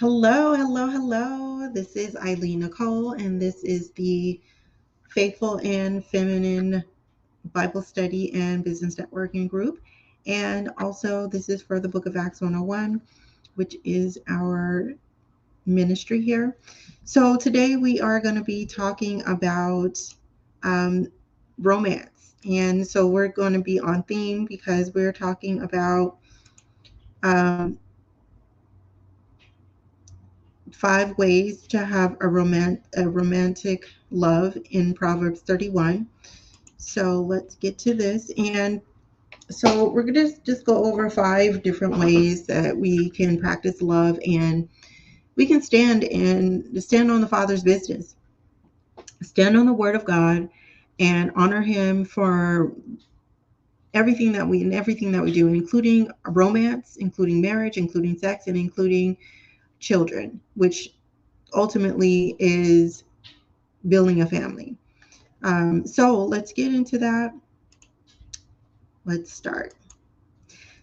Hello, hello, hello. This is Eileen Nicole, and this is the Faithful and Feminine Bible Study and Business Networking Group. And also, this is for the Book of Acts 101, which is our ministry here. So, today we are going to be talking about um, romance. And so, we're going to be on theme because we're talking about um, 5 ways to have a romantic love in Proverbs 31. So let's get to this. And so we're going to just go over 5 different ways that we can practice love and we can stand on the Father's business, stand on the Word of God, and honor Him for everything that we do, including romance, including marriage, including sex, and including children, which ultimately is building a family. So let's get into that. Let's start.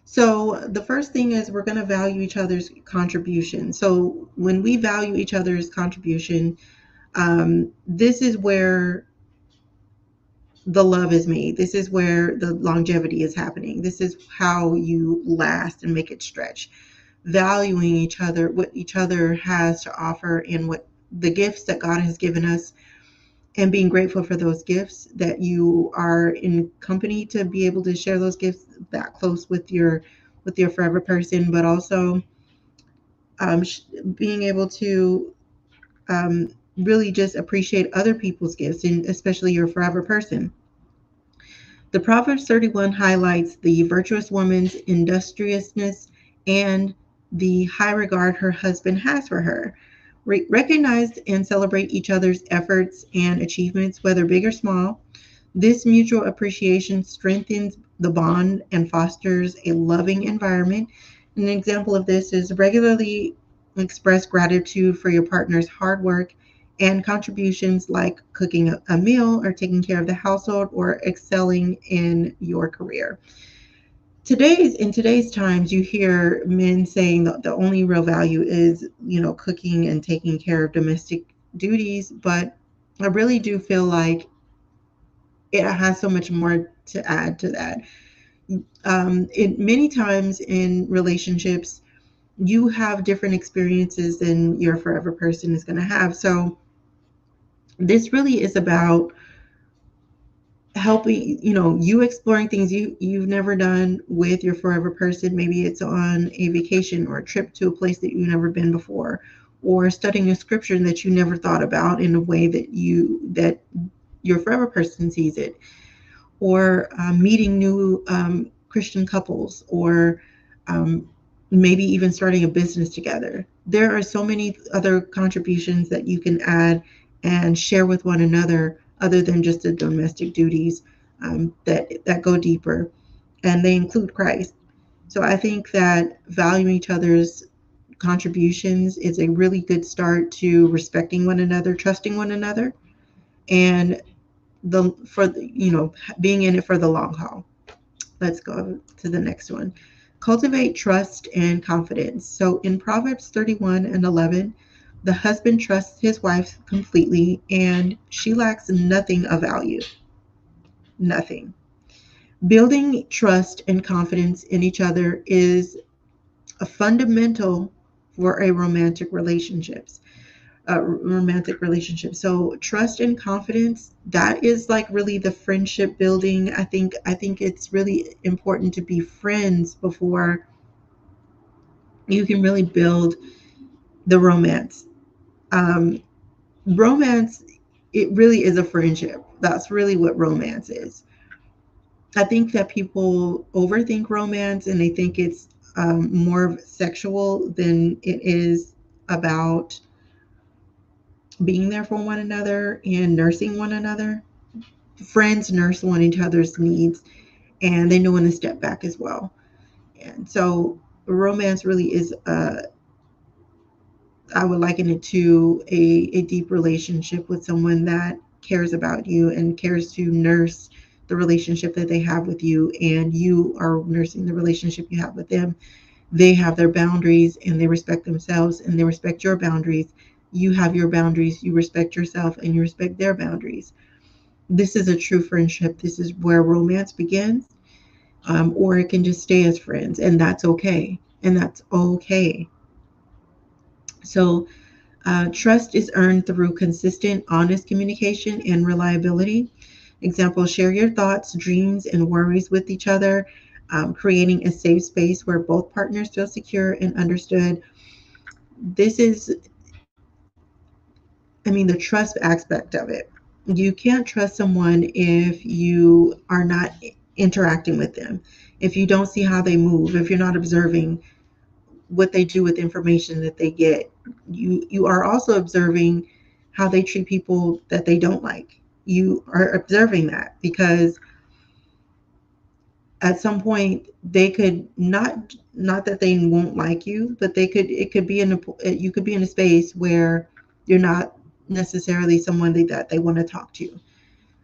So the first thing is we're going to value each other's contribution. So when we value each other's contribution, this is where the love is made. This is where the longevity is happening. This is how you last and make it stretch. Valuing each other, what each other has to offer, and what the gifts that God has given us, and being grateful for those gifts, that you are in company to be able to share those gifts that close with your forever person, but also um, being able to really just appreciate other people's gifts, and especially your forever person. The Proverbs 31 highlights the virtuous woman's industriousness and the high regard her husband has for her. Recognize and celebrate each other's efforts and achievements, whether big or small. This mutual appreciation strengthens the bond and fosters a loving environment. An example of this is regularly express gratitude for your partner's hard work and contributions, like cooking a meal or taking care of the household or excelling in your career. In today's times, you hear men saying that the only real value is, cooking and taking care of domestic duties, but I really do feel like it has so much more to add to that. It many times in relationships, you have different experiences than your forever person is going to have. So this really is about helping, you exploring things you've never done with your forever person. Maybe it's on a vacation or a trip to a place that you've never been before, or studying a scripture that you never thought about in a way that your forever person sees it, or meeting new Christian couples, or um, maybe even starting a business together. There are so many other contributions that you can add and share with one another, other than just the domestic duties, that go deeper, and they include Christ. So I think that valuing each other's contributions is a really good start to respecting one another, trusting one another, and being in it for the long haul. Let's go to the next one. Cultivate trust and confidence. So in Proverbs 31 and 11, the husband trusts his wife completely, and she lacks nothing of value. Nothing. Building trust and confidence in each other is a fundamental for a romantic relationship. So trust and confidence, that is like really the friendship building. I think it's really important to be friends before you can really build the romance. Um, Romance, it really is a friendship. That's really what romance is. I think that people overthink romance and they think it's more sexual than it is about being there for one another and nursing one another. Friends nurse one each other's needs, and they know when to step back as well. And so romance really is I would liken it to a deep relationship with someone that cares about you and cares to nurse the relationship that they have with you, and you are nursing the relationship you have with them. They have their boundaries and they respect themselves and they respect your boundaries. You have your boundaries, you respect yourself and you respect their boundaries. This is a true friendship. This is where romance begins, or it can just stay as friends, and that's okay. And that's okay. So, trust is earned through consistent, honest communication and reliability. Example, share your thoughts, dreams, and worries with each other, creating a safe space where both partners feel secure and understood. This is, I mean, the trust aspect of it. You can't trust someone if you are not interacting with them, if you don't see how they move, if you're not observing what they do with information that they get. You are also observing how they treat people that they don't like. You are observing that because at some point they could not that they won't like you, but they could it could be in a you could be in a space where you're not necessarily someone that they want to talk to.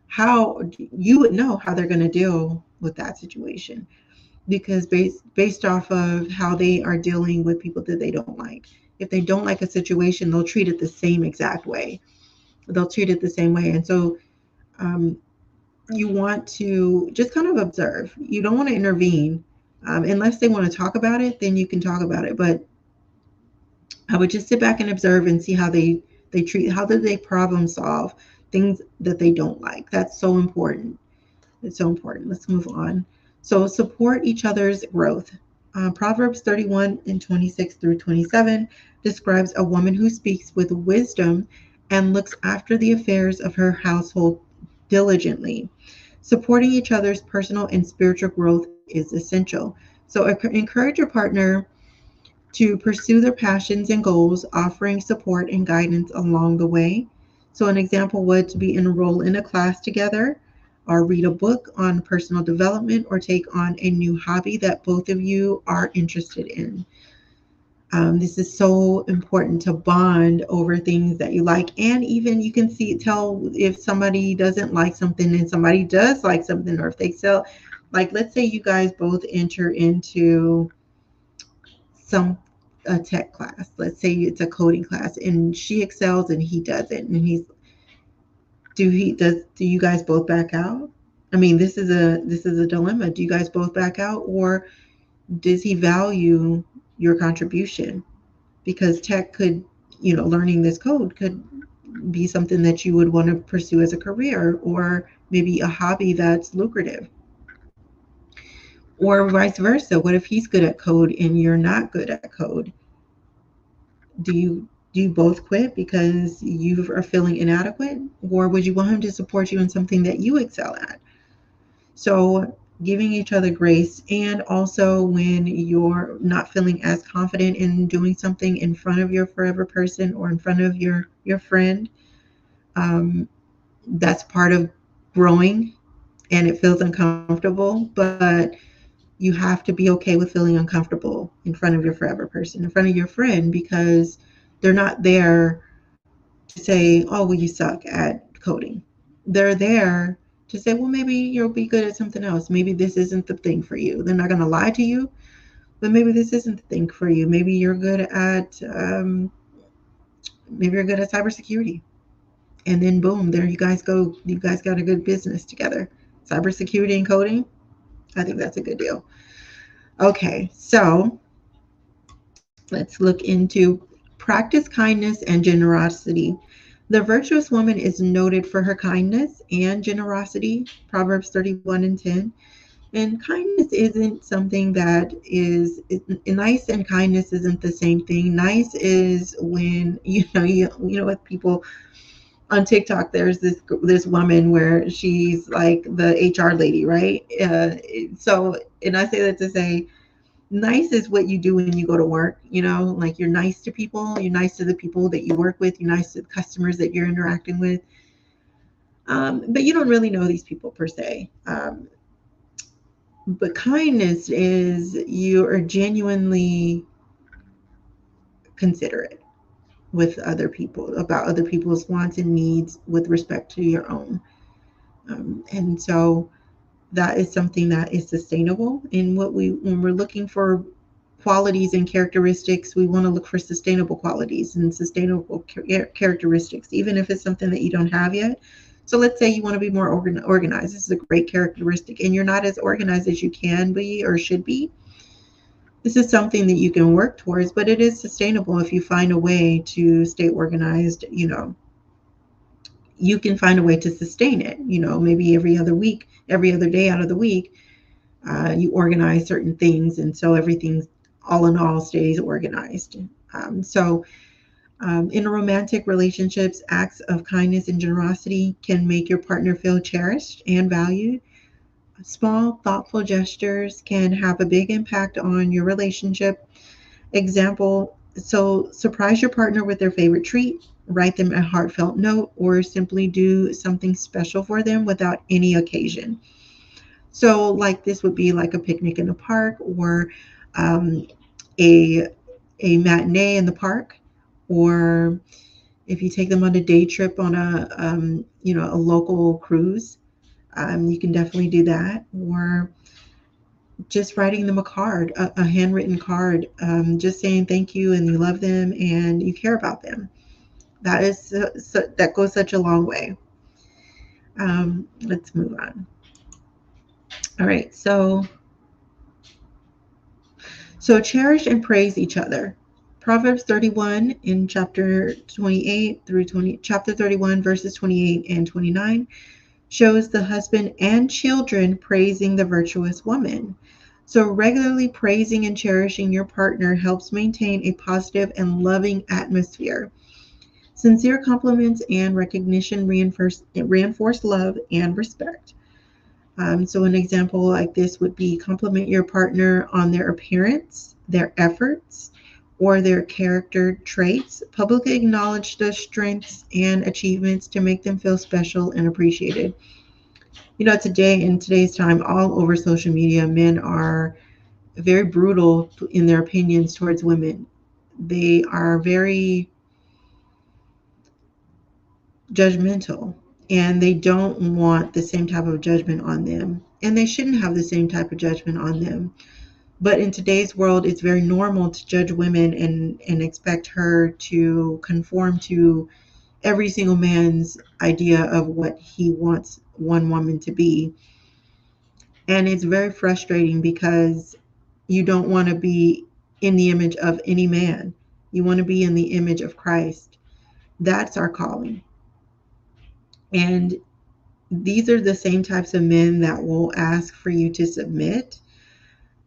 How you would know how they're going to deal with that situation because based off of how they are dealing with people that they don't like. If they don't like a situation, they'll treat it the same exact way. They'll treat it the same way, and so um, you want to just kind of observe. You don't want to intervene unless they want to talk about it. Then you can talk about it. But I would just sit back and observe and see how they treat. How do they problem solve things that they don't like? That's so important. It's so important. Let's move on. So support each other's growth. Proverbs 31 and 26 through 27 describes a woman who speaks with wisdom and looks after the affairs of her household diligently. Supporting each other's personal and spiritual growth is essential. So encourage your partner to pursue their passions and goals, offering support and guidance along the way. So, an example would to be enroll in a class together, or read a book on personal development, or take on a new hobby that both of you are interested in. This is so important to bond over things that you like, and even you can see tell if somebody doesn't like something and somebody does like something, or if they sell. Like, let's say you guys both enter into some a tech class. Let's say it's a coding class and she excels and he doesn't. And do you guys both back out? I mean, this is a dilemma. Do you guys both back out or does he value your contribution? Because tech could, learning this code could be something that you would want to pursue as a career or maybe a hobby that's lucrative. Or vice versa. What if he's good at code and you're not good at code? Do you both quit because you are feeling inadequate, or would you want him to support you in something that you excel at? So giving each other grace, and also when you're not feeling as confident in doing something in front of your forever person or in front of your friend, um, that's part of growing, and it feels uncomfortable, but you have to be okay with feeling uncomfortable in front of your forever person, in front of your friend, because they're not there to say, oh, well, you suck at coding. They're there to say, well, maybe you'll be good at something else. Maybe this isn't the thing for you. They're not going to lie to you, but maybe this isn't the thing for you. Maybe you're good at cybersecurity. And then boom, there you guys go. You guys got a good business together. Cybersecurity and coding. I think that's a good deal. Okay, so let's look into practice kindness and generosity. The virtuous woman is noted for her kindness and generosity, Proverbs 31 and 10. And kindness isn't something that nice and kindness isn't the same thing. Nice is when, with people on TikTok, there's this woman where she's like the HR lady, right? So, and I say that to say, nice is what you do when you go to work, like you're nice to people, you're nice to the people that you work with, you're nice to the customers that you're interacting with, but you don't really know these people per se. But kindness is you are genuinely considerate with other people, about other people's wants and needs with respect to your own. And so that is something that is sustainable. And when we're looking for qualities and characteristics, we want to look for sustainable qualities and sustainable characteristics, even if it's something that you don't have yet. So let's say you want to be more organized. This is a great characteristic, and you're not as organized as you can be or should be. This is something that you can work towards, but it is sustainable if you find a way to stay organized. You can find a way to sustain it. Maybe every other week, every other day out of the week, you organize certain things, and so everything, all in all, stays organized. In romantic relationships, acts of kindness and generosity can make your partner feel cherished and valued. Small, thoughtful gestures can have a big impact on your relationship. Example, so surprise your partner with their favorite treat, write them a heartfelt note, or simply do something special for them without any occasion. So, like this would be like a picnic in the park, or um, a matinee in the park, or if you take them on a day trip on a local cruise, you can definitely do that. Or just writing them a card, a handwritten card, just saying thank you and you love them and you care about them. That goes such a long way. Let's move on. All right, so cherish and praise each other. Proverbs 31 in chapter 28 through 20, chapter 31 verses 28 and 29 shows the husband and children praising the virtuous woman. So regularly praising and cherishing your partner helps maintain a positive and loving atmosphere. Sincere compliments and recognition reinforce love and respect. So an example like this would be compliment your partner on their appearance, their efforts, or their character traits. Publicly acknowledge their strengths and achievements to make them feel special and appreciated. Today, in today's time, all over social media, men are very brutal in their opinions towards women. They are very judgmental, and they don't want the same type of judgment on them. And they shouldn't have the same type of judgment on them. But in today's world, it's very normal to judge women and expect her to conform to every single man's idea of what he wants one woman to be. And it's very frustrating because you don't want to be in the image of any man. You want to be in the image of Christ. That's our calling. And these are the same types of men that will ask for you to submit.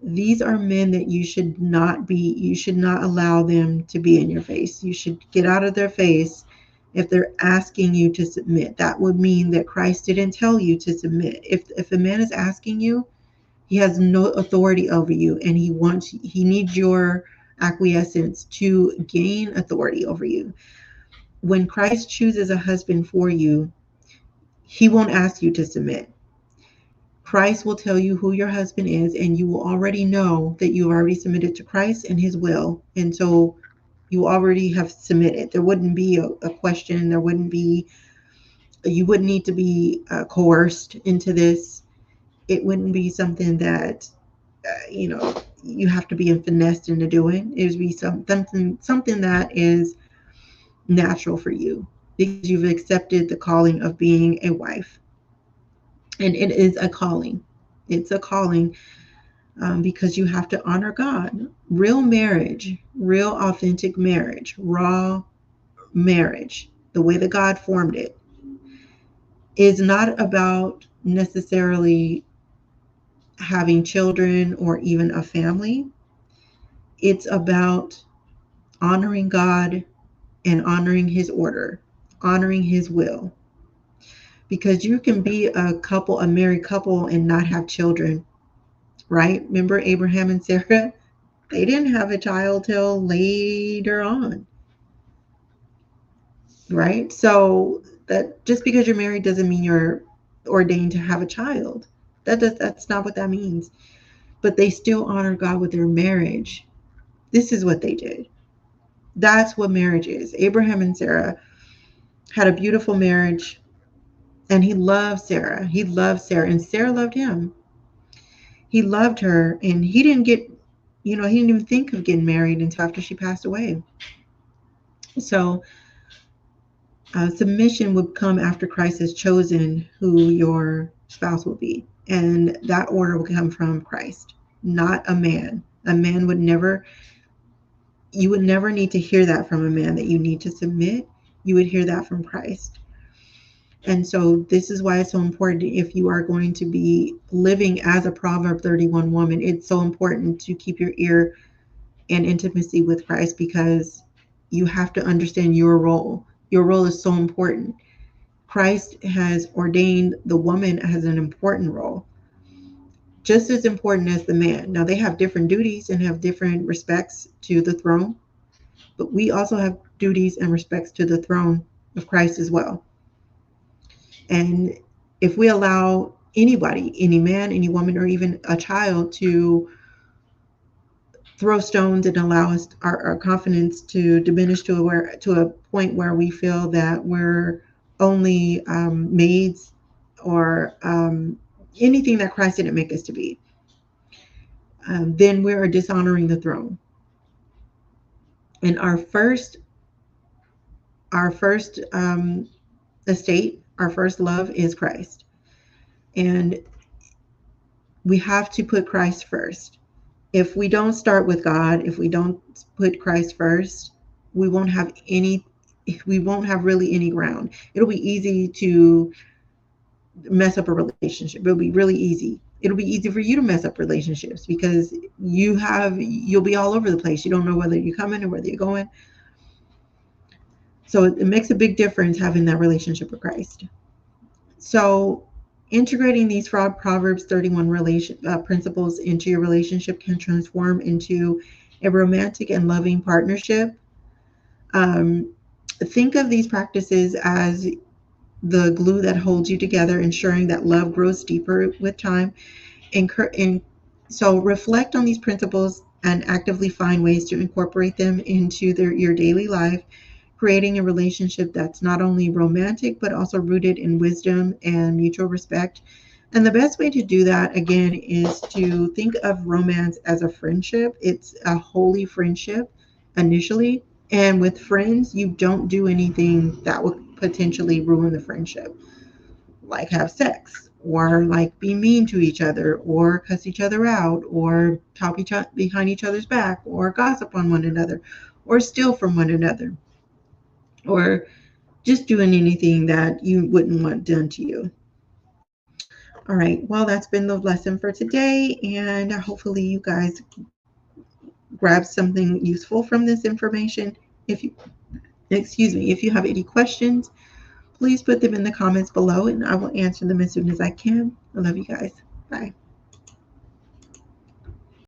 These are men that you should not allow them to be in your face. You should get out of their face if they're asking you to submit. That would mean that Christ didn't tell you to submit. If a man is asking you, he has no authority over you, and he needs your acquiescence to gain authority over you. When Christ chooses a husband for you, he won't ask you to submit. Christ will tell you who your husband is, and you will already know that you already submitted to Christ and his will. And so you already have submitted. There wouldn't be a question. You wouldn't need to be coerced into this. It wouldn't be something that, you have to be finessed into doing. It would be something that is natural for you because you've accepted the calling of being a wife. And it is a calling. It's a calling because you have to honor God. Real marriage, real authentic marriage, raw marriage, the way that God formed it, is not about necessarily having children or even a family. It's about honoring God and honoring his order, honoring his will. Because you can be a married couple and not have children, right? Remember Abraham and Sarah? They didn't have a child till later on, right? So that just because you're married doesn't mean you're ordained to have a child. That's not what that means. But they still honor God with their marriage. This is what they did. That's what marriage is. Abraham and Sarah had a beautiful marriage, and he loved Sarah. He loved Sarah, and Sarah loved him. He loved her, and he didn't get, he didn't even think of getting married until after she passed away. So submission would come after Christ has chosen who your spouse will be. And that order will come from Christ, not a man. A man would never, you would never need to hear that from a man that you need to submit. You would hear that from Christ. And so this is why it's so important, if you are going to be living as a Proverb 31 woman, it's so important to keep your ear and intimacy with Christ, because you have to understand your role. Your role is so important. Christ has ordained the woman as an important role, just as important as the man. Now, they have different duties and have different respects to the throne, but we also have duties and respects to the throne of Christ as well. And if we allow anybody, any man, any woman, or even a child, to throw stones and allow us our confidence to diminish to a point where we feel that we're only maids, or anything that Christ didn't make us to be, then we are dishonoring the throne. And our first estate, our first love is Christ, and we have to put Christ first. If we don't start with God, if we don't put Christ first, we won't have really any ground. It'll be easy to mess up a relationship. It'll be really easy. It'll be easy for you to mess up relationships, because you'll be all over the place. You don't know whether you're coming or whether you're going. So it makes a big difference having that relationship with Christ. So integrating these Proverbs 31 principles into your relationship can transform into a romantic and loving partnership. Think of these practices as the glue that holds you together, ensuring that love grows deeper with time. So reflect on these principles and actively find ways to incorporate them into your daily life, creating a relationship that's not only romantic, but also rooted in wisdom and mutual respect. And the best way to do that, again, is to think of romance as a friendship. It's a holy friendship initially. And with friends, you don't do anything that would potentially ruin the friendship, like have sex, or like be mean to each other, or cuss each other out, or talk behind each other's back, or gossip on one another, or steal from one another, or just doing anything that you wouldn't want done to you. All right, well, that's been the lesson for today, and hopefully you guys grab something useful from this information. If you have any questions, please put them in the comments below, and I will answer them as soon as I can. I love you guys. Bye.